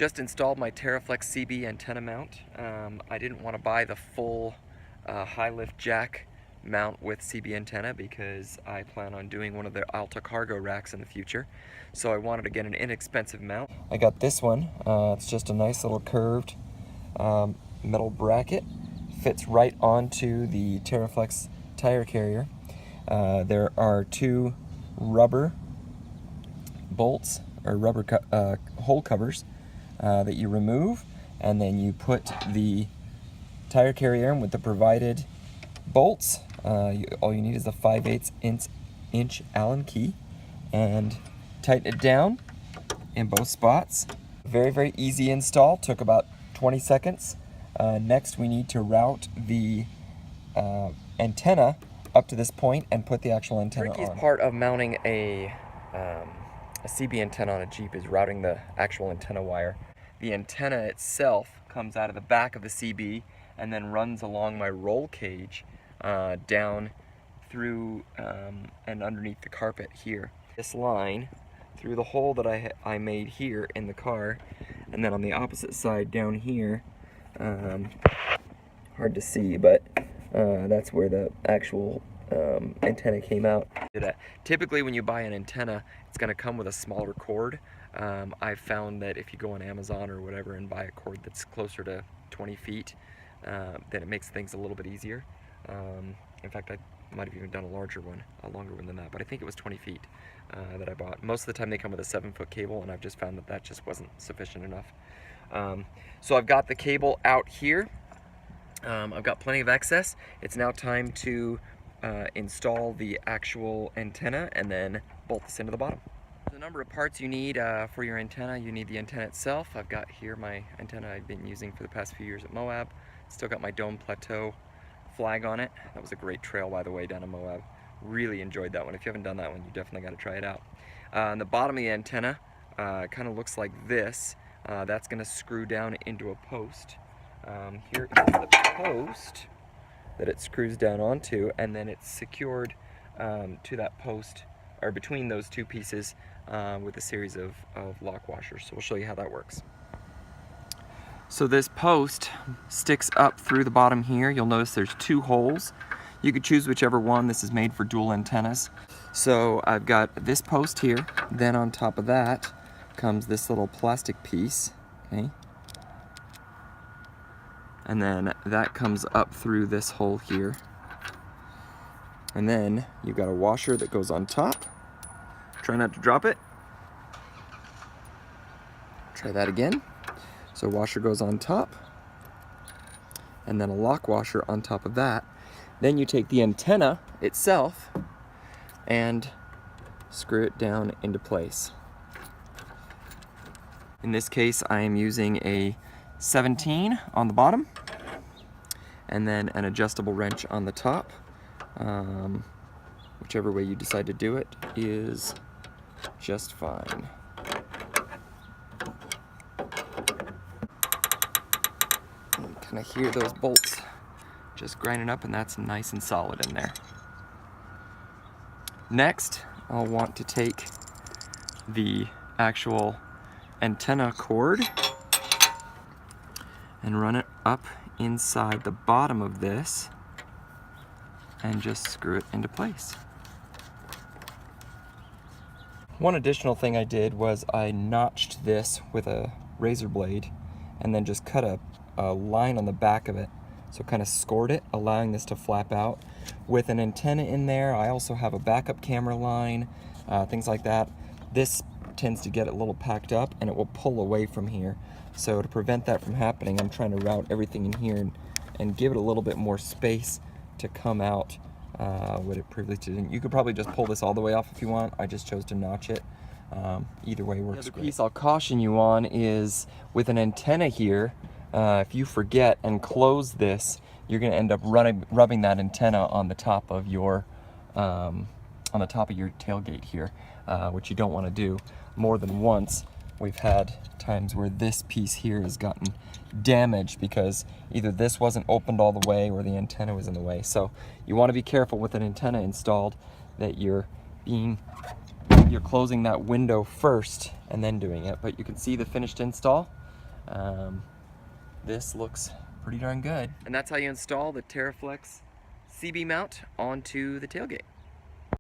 Just installed my TeraFlex CB antenna mount. I didn't want to buy the full high lift jack mount with CB antenna because I plan on doing one of the Alpha cargo racks in the future. So I wanted to get an inexpensive mount. I got this one. It's just a nice little curved metal bracket. Fits right onto the TeraFlex Tire Carrier. There are two rubber bolts or rubber hole covers that you remove, and then you put the tire carrier in with the provided bolts. All you need is a 5/8 inch Allen key, and tighten it down in both spots. Very easy install, took about 20 seconds. Next we need to route the antenna up to this point and put the actual antenna on. The trickiest part of mounting a CB antenna on a Jeep is routing the actual antenna wire. The antenna itself comes out of the back of the CB and then runs along my roll cage down through and underneath the carpet here. This line through the hole that I made here in the car, and then on the opposite side down here, hard to see, but that's where the actual antenna came out. Typically when you buy an antenna, it's going to come with a smaller cord. I've found that if you go on Amazon or whatever and buy a cord that's closer to 20 feet, then it makes things a little bit easier. In fact, I might have even done a longer one than that, but I think it was 20 feet that I bought. Most of the time they come with a 7-foot cable, and I've just found that that just wasn't sufficient enough. So I've got the cable out here. I've got plenty of excess. It's now time to install the actual antenna and then bolt this into the bottom. There's a number of parts you need for your antenna. You need the antenna itself. I've got here my antenna I've been using for the past few years at Moab. Still got my Dome Plateau flag on it. That was a great trail, by the way, down in Moab. Really enjoyed that one. If you haven't done that one, you definitely got to try it out. On the bottom of the antenna kind of looks like this. That's going to screw down into a post. Here is the post that it screws down onto, and then it's secured to that post, or between those two pieces, with a series of lock washers. So we'll show you how that works. So this post sticks up through the bottom here. You'll notice there's two holes. You could choose whichever one. This is made for dual antennas. So I've got this post here, then on top of that comes this little plastic piece, okay? And then that comes up through this hole here. And then you've got a washer that goes on top. Try not to drop it. Try that again. So washer goes on top, and then a lock washer on top of that. Then you take the antenna itself and screw it down into place. In this case, I am using a 17 on the bottom, and then an adjustable wrench on the top. Whichever way you decide to do it is just fine. You kind of hear those bolts just grinding up, and that's nice and solid in there. Next, I'll want to take the actual antenna cord and run it up inside the bottom of this and just screw it into place. One additional thing I did was I notched this with a razor blade and then just cut a line on the back of it. So kind of scored it, allowing this to flap out. With an antenna in there, I also have a backup camera line, things like that. This tends to get a little packed up and it will pull away from here. So to prevent that from happening, I'm trying to route everything in here and give it a little bit more space to come out what it previously didn't. You could probably just pull this all the way off if you want. I just chose to notch it. Either way works great. The piece I'll caution you on is with an antenna here, if you forget and close this, you're going to end up rubbing that antenna on the top of your tailgate here, which you don't want to do. More than once, we've had times where this piece here has gotten damaged because either this wasn't opened all the way or the antenna was in the way. So you want to be careful with an antenna installed that you're closing that window first and then doing it. But you can see the finished install. this looks pretty darn good. And that's how you install the TeraFlex CB mount onto the tailgate.